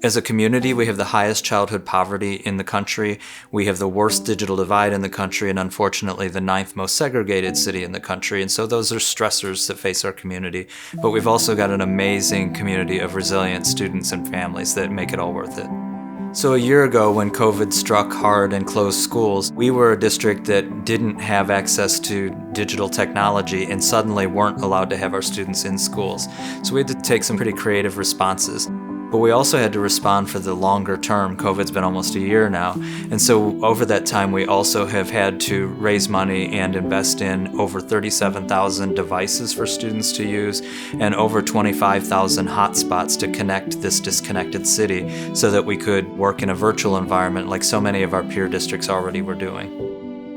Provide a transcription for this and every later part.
As a community, we have the highest childhood poverty in the country. We have the worst digital divide in the country, and unfortunately the 9th most segregated city in the country. And so those are stressors that face our community. But we've also got an amazing community of resilient students and families that make it all worth it. So a year ago, when COVID struck hard and closed schools, we were a district that didn't have access to digital technology and suddenly weren't allowed to have our students in schools. So we had to take some pretty creative responses. But we also had to respond for the longer term. COVID's been almost a year now. And so over that time, we also have had to raise money and invest in over 37,000 devices for students to use and over 25,000 hotspots to connect this disconnected city so that we could work in a virtual environment like so many of our peer districts already were doing.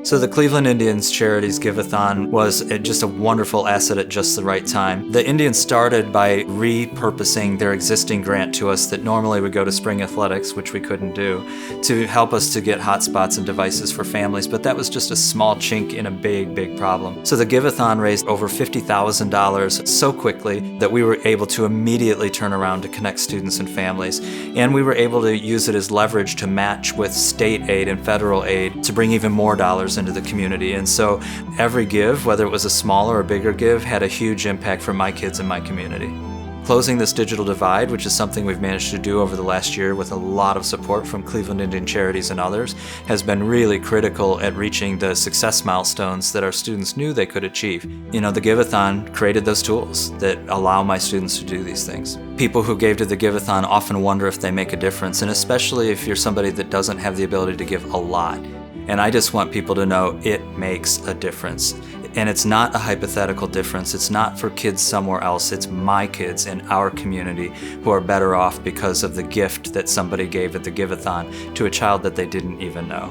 So the Cleveland Indians Charities Giveathon was just a wonderful asset at just the right time. The Indians started by repurposing their existing grant to us that normally would go to spring athletics, which we couldn't do, to help us to get hotspots and devices for families, but that was just a small chink in a big, big problem. So the Giveathon raised over $50,000 so quickly that we were able to immediately turn around to connect students and families, and we were able to use it as leverage to match with state aid and federal aid to bring even more dollars into the community. And so every give, whether it was a smaller or bigger give, had a huge impact for my kids and my community. Closing this digital divide, which is something we've managed to do over the last year with a lot of support from Cleveland Indian Charities and others, has been really critical at reaching the success milestones that our students knew they could achieve. You know, the Giveathon created those tools that allow my students to do these things. People who gave to the Giveathon often wonder if they make a difference, and especially if you're somebody that doesn't have the ability to give a lot. And I just want people to know it makes a difference. And it's not a hypothetical difference. It's not for kids somewhere else. It's my kids in our community who are better off because of the gift that somebody gave at the Giveathon to a child that they didn't even know.